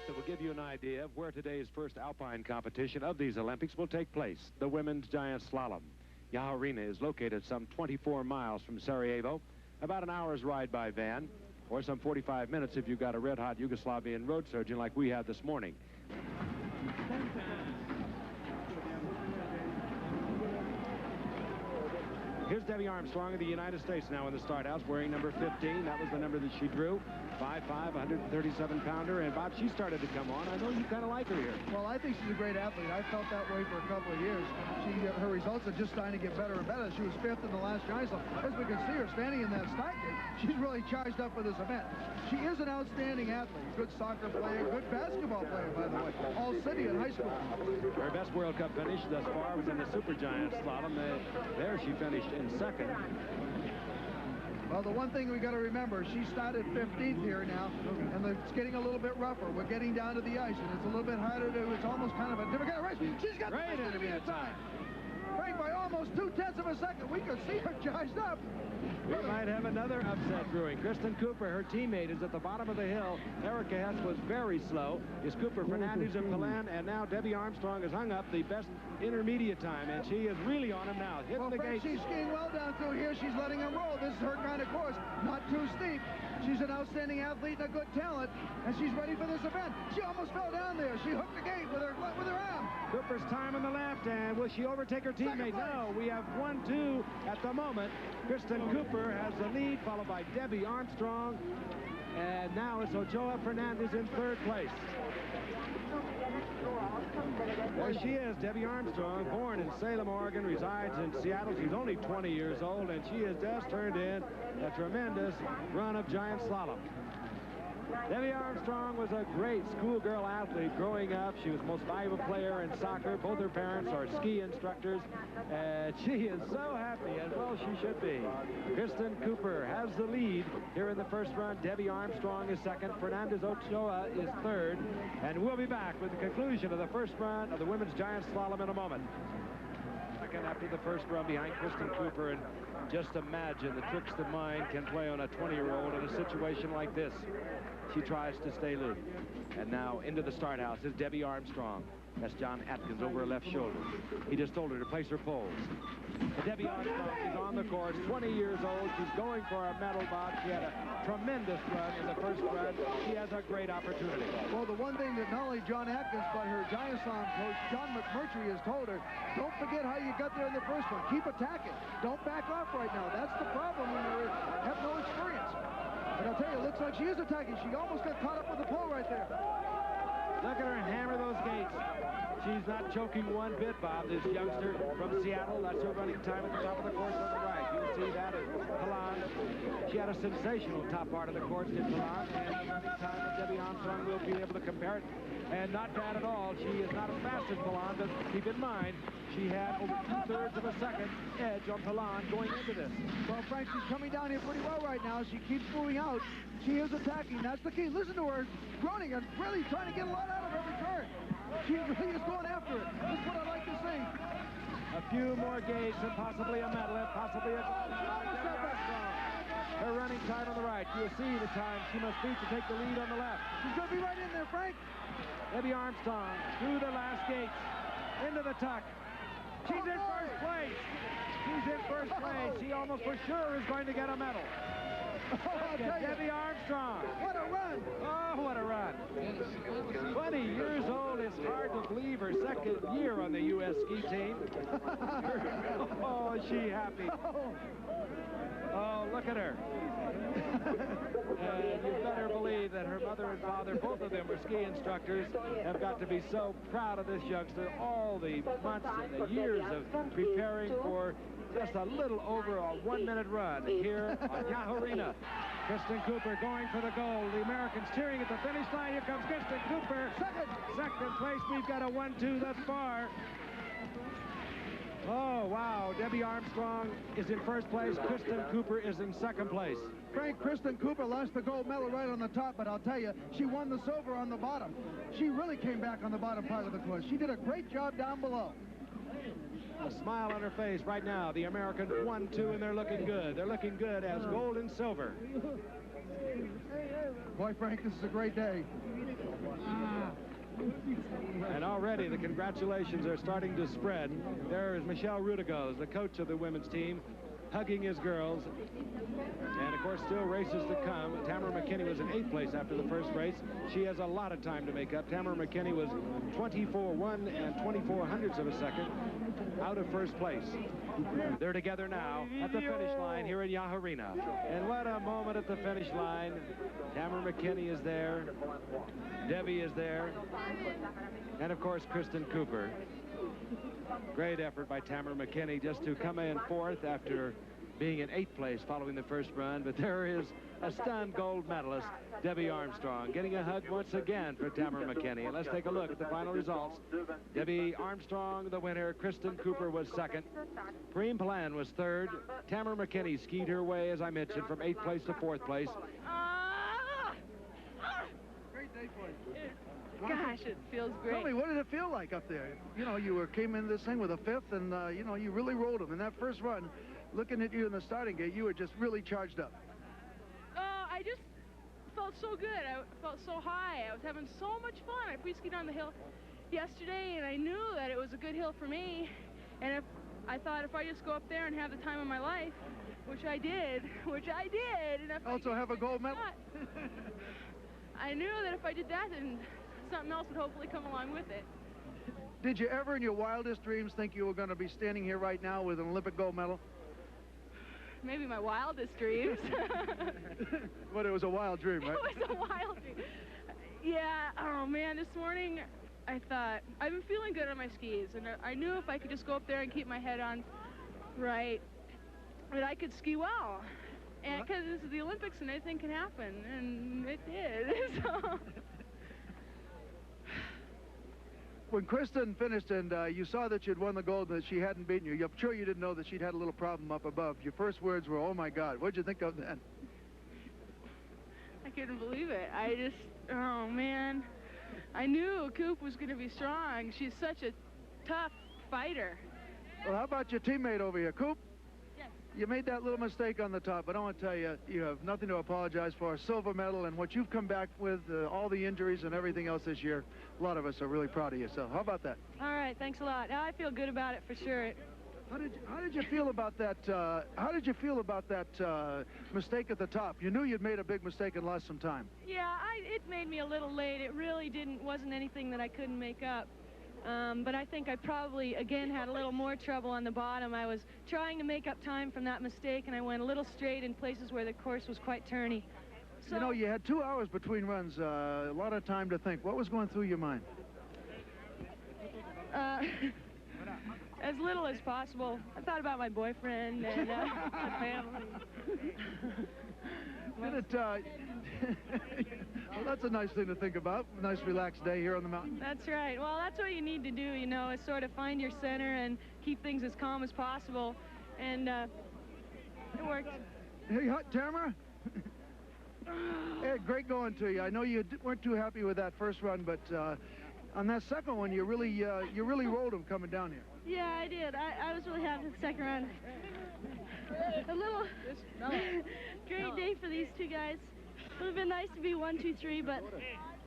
that will give you an idea of where today's first alpine competition of these Olympics will take place, the women's giant slalom. Arena is located some 24 miles from Sarajevo, about an hour's ride by van, or some 45 minutes if you've got a red-hot Yugoslavian road surgeon like we had this morning. Here's Debbie Armstrong of the United States now in the start house, wearing number 15. That was the number that she drew. 5'5", 137-pounder. And, Bob, she started to come on. I know you kind of like her here. Well, I think she's a great athlete. I felt that way for a couple of years. Her results are just starting to get better and better. She was 5th in the last Giant Slalom. As we can see her standing in that start gate, she's really charged up for this event. She is an outstanding athlete. Good soccer player, good basketball player, by the way. All city in high school. Her best World Cup finish thus far was in the Super Giant Slalom. There she finished in second. Well, the one thing we got to remember, she started 15th here now, and it's getting a little bit rougher. We're getting down to the ice, and it's a little bit harder to. It's almost kind of a different kind of race. She's got the intermediate time. Right by almost 2/10 of a second. We could see her charged up. We might have another upset brewing. Christin Cooper, her teammate, is at the bottom of the hill. Erica Hess was very slow. Is Cooper, Fernandez, and Palan, and now Debbie Armstrong has hung up the best intermediate time, and she is really on him now. Hitting the gate. She's skiing well down through here. She's letting him roll. This is her kind of course. Not too steep. She's an outstanding athlete and a good talent, and she's ready for this event. She almost fell down there. She hooked the gate with her arm. Cooper's time on the left, and will she overtake her teammate? No, we have 1-2 at the moment. Christin Cooper has the lead, followed by Debbie Armstrong, and now it's Ochoa Fernandez in 3rd place. There she is, Debbie Armstrong, born in Salem, Oregon, resides in Seattle. She's only 20 years old, and she has just turned in a tremendous run of giant slalom. Debbie Armstrong was a great schoolgirl athlete growing up. She was the most valuable player in soccer. Both her parents are ski instructors, and she is so happy, as well she should be. Christin Cooper has the lead here in the first run. Debbie Armstrong is 2nd. Fernandez Ochoa is 3rd. And we'll be back with the conclusion of the first run of the women's giant slalom in a moment. Second after the first run behind Christin Cooper, and just imagine the tricks the mind can play on a 20-year-old in a situation like this. She tries to stay loose. And now into the start house is Debbie Armstrong. That's John Atkins over her left shoulder. He just told her to place her poles. And Debbie Armstrong is on the course, 20 years old. She's going for a medal, Bob. She had a tremendous run in the first run. She has a great opportunity. Well, the one thing that not only John Atkins, but her Giant Slalom coach, John McMurtry, has told her, don't forget how you got there in the first one. Keep attacking. Don't back off right now. That's the problem when you have no experience. And I'll tell you, it looks like she is attacking. She almost got caught up with the pole right there. Look at her hammer those gates. She's not choking one bit, Bob, this youngster from Seattle. That's her running time at the top of the course on the right. You'll see that at Palan. She had a sensational top part of the course, did Palan, and the running time of Debbie Armstrong will be able to compare it. And not bad at all. She is not as fast as Palan, but keep in mind, she had over 2/3 of a second edge on Palan going into this. Well, Frank, she's coming down here pretty well right now. She keeps moving out. She is attacking. That's the key. Listen to her running and really trying to get a lot out of every turn. She really is going after it. That's what I like to see. A few more gates and possibly a medal and possibly a her running time on the right. You'll see the time she must beat to take the lead on the left. She's going to be right in there, Frank. Debbie Armstrong through the last gates into the tuck. She's in first place. She's in first place. She almost for sure is going to get a medal. Debbie Armstrong. What a run. Oh, what a run. 20 years old. It's hard to believe her 2nd year on the U.S. ski team. Oh, is she happy. Oh, look at her. And you better believe that her mother and father, both of them were ski instructors, have got to be so proud of this youngster. All the months and the years of preparing for just a little over a 1-minute run here on Arena. Christin Cooper going for the goal. The Americans cheering at the finish line. Here comes Christin Cooper. Second place. We've got a 1-2 thus far. Oh, wow. Debbie Armstrong is in first place. Christin Cooper is in 2nd place. Frank, Christin Cooper lost the gold medal right on the top, but I'll tell you, she won the silver on the bottom. She really came back on the bottom part of the course. She did a great job down below. A smile on her face right now. The Americans 1-2, and they're looking good. They're looking good as gold and silver. Boy, Frank, this is a great day. And already the congratulations are starting to spread. There is Michel Rudigoz, the coach of the women's team, hugging his girls. And, of course, still races to come. Tamara McKinney was in 8th place after the first race. She has a lot of time to make up. Tamara McKinney was 24-1 and 24 hundredths of a second out of first place. They're together now at the finish line here in Yaharina. And what a moment at the finish line. Tamara McKinney is there. Debbie is there. And, of course, Christin Cooper. Great effort by Tamara McKinney just to come in 4th after being in 8th place following the first run. But there is a stunned gold medalist, Debbie Armstrong, getting a hug once again for Tamara McKinney. And let's take a look at the final results. Debbie Armstrong, the winner. Christin Cooper was 2nd. Preem Plan was 3rd. Tamara McKinney skied her way, as I mentioned, from 8th place to 4th place. Great day for you. Gosh, it feels great. Tell me, what did it feel like up there? You know, you came in this thing with a 5th, and, you know, you really rolled them. In that first run, looking at you in the starting gate, you were just really charged up. I just felt so good. I felt so high. I was having so much fun. I pre-skied on the hill yesterday, and I knew that it was a good hill for me. And I thought if I just go up there and have the time of my life, which I did, and if also have a gold medal. I knew that if I did that, then something else would hopefully come along with it. Did you ever in your wildest dreams think you were going to be standing here right now with an Olympic gold medal? Maybe my wildest dreams. But it was a wild dream, right? It was a wild dream. Yeah, oh man, this morning I thought, I've been feeling good on my skis, and I knew if I could just go up there and keep my head on right, that I could ski well. And because this is the Olympics and anything can happen, and it did. So. When Christin finished and you saw that you'd won the gold and that she hadn't beaten you, I'm sure you didn't know that she'd had a little problem up above. Your first words were, "Oh my God." What'd you think of then? I couldn't believe it. I just, oh man. I knew Coop was going to be strong. She's such a tough fighter. Well, how about your teammate over here, Coop? Yes. You made that little mistake on the top, but I want to tell you, you have nothing to apologize for. A silver medal and what you've come back with, all the injuries and everything else this year, a lot of us are really proud of you. So how about that? All right, thanks a lot. I feel good about it for sure. How did you feel about that? How did you feel about that mistake at the top? You knew you'd made a big mistake and lost some time. Yeah, it made me a little late. It really wasn't anything that I couldn't make up. But I think I probably, again, had a little more trouble on the bottom. I was trying to make up time from that mistake, and I went a little straight in places where the course was quite turny. So, you know, you had 2 hours between runs, a lot of time to think. What was going through your mind? As little as possible. I thought about my boyfriend and my family. Well, that's a nice thing to think about. A nice, relaxed day here on the mountain. That's right. Well, that's what you need to do, you know, is sort of find your center and keep things as calm as possible. And it worked. Hey, Tamara. Hey, great going to you. I know you weren't too happy with that first run, but on that second one, you really rolled them coming down here. Yeah, I did. I was really happy with the second run. A little great day for these two guys. It would have been nice to be 1, 2, 3, but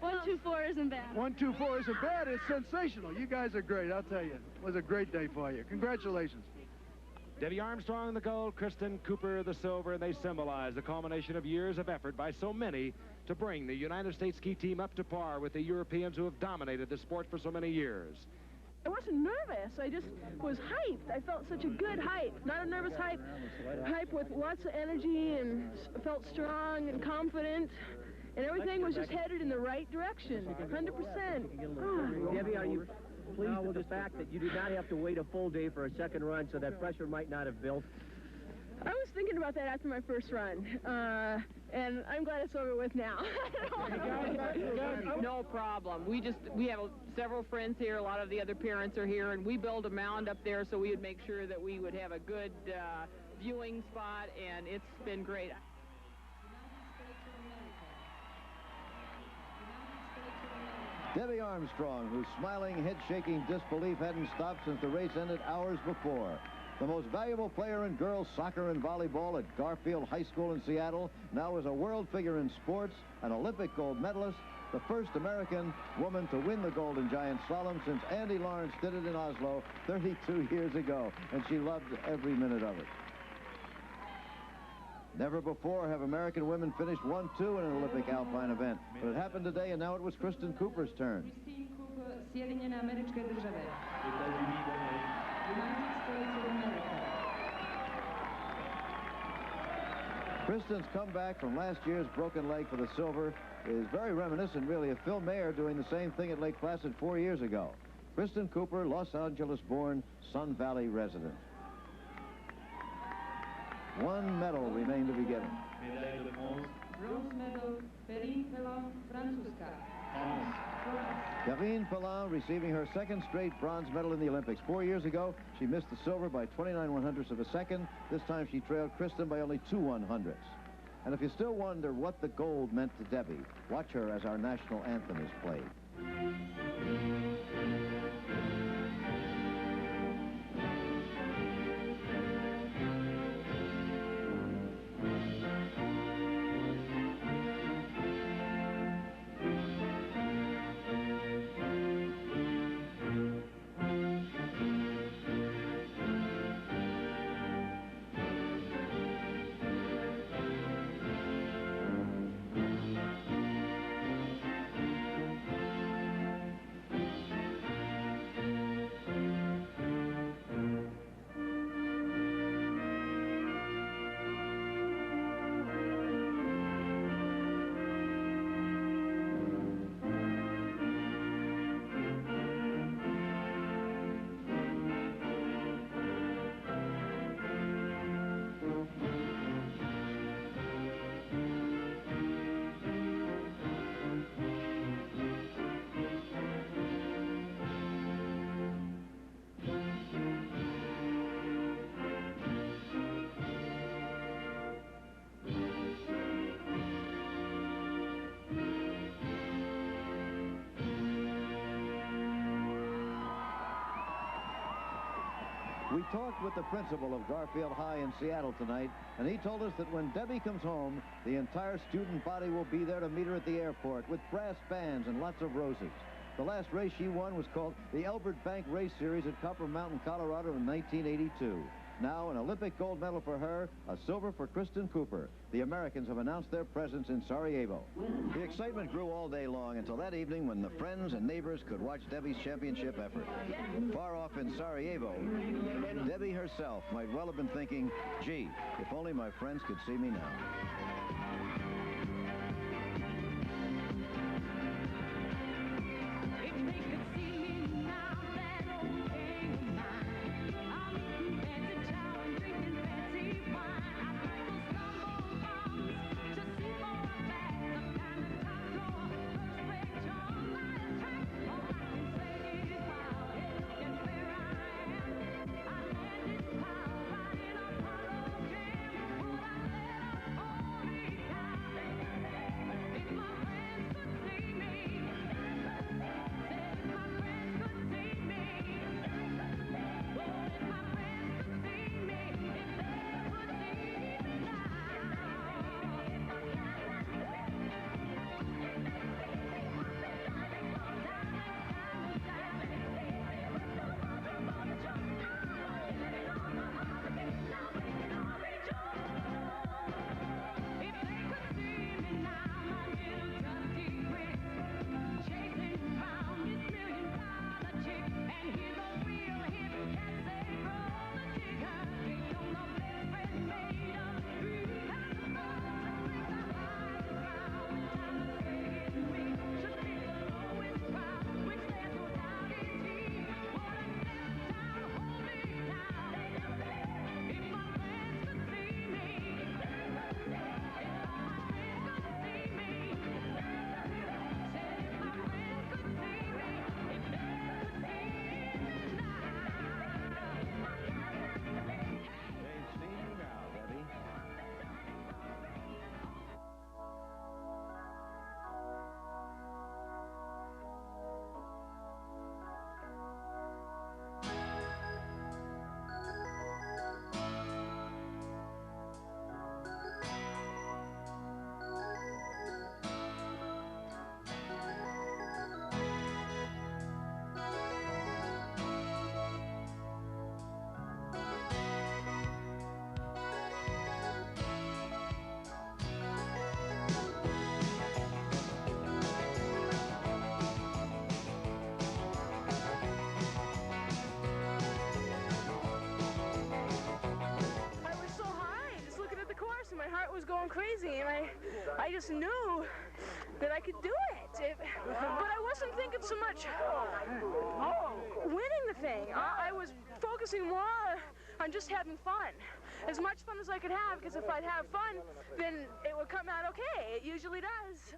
1, 2, 4 isn't bad. 1, 2, 4 isn't bad. It's sensational. You guys are great, I'll tell you. It was a great day for you. Congratulations. Debbie Armstrong the gold, Christin Cooper the silver, and they symbolize the culmination of years of effort by so many to bring the United States ski team up to par with the Europeans who have dominated the sport for so many years. I wasn't nervous. I just was hyped. I felt such a good hype. Not a nervous hype. Hype with lots of energy and felt strong and confident. And everything was just headed in the right direction. 100%. Debbie, are you pleased with the fact that you did not have to wait a full day for a second run, so that pressure might not have built? I was thinking about that after my first run, and I'm glad it's over with now. No problem. We have several friends here. A lot of the other parents are here, and we built a mound up there so we would make sure that we would have a good viewing spot, and it's been great. Debbie Armstrong, whose smiling, head-shaking disbelief hadn't stopped since the race ended hours before. The most valuable player in girls soccer and volleyball at Garfield High School in Seattle now is a world figure in sports, an Olympic gold medalist, the first American woman to win the gold in giant slalom since Andy Lawrence did it in Oslo 32 years ago, and she loved every minute of it. Never before have American women finished 1-2 in an Olympic alpine event, but it happened today, and now it was Christin Cooper's turn. Christin Cooper, Sjedinjene Američke Države. United States of America. Christin's comeback from last year's broken leg for the silver is very reminiscent, really, of Phil Mayer doing the same thing at Lake Placid 4 years ago. Christin Cooper, Los Angeles-born, Sun Valley resident. One medal remained to be given. Bronze medal, Perrine Pellan, Francuska. Karine Pellan receiving her second straight bronze medal in the Olympics. 4 years ago, she missed the silver by 29/100ths of a second. This time she trailed Christin by only 2/100ths. And if you still wonder what the gold meant to Debbie, watch her as our national anthem is played. We talked with the principal of Garfield High in Seattle tonight, and he told us that when Debbie comes home, the entire student body will be there to meet her at the airport with brass bands and lots of roses. The last race she won was called the Elbert Bank Race Series at Copper Mountain, Colorado in 1982. Now, an Olympic gold medal for her, a silver for Christin Cooper. The Americans have announced their presence in Sarajevo. The excitement grew all day long until that evening when the friends and neighbors could watch Debbie's championship effort. Far off in Sarajevo, Debbie herself might well have been thinking, gee, if only my friends could see me now. going crazy, and I just knew that I could do it. But I wasn't thinking so much winning the thing. I was focusing more on just having fun. As much fun as I could have, because if I'd have fun, then it would come out okay. It usually does.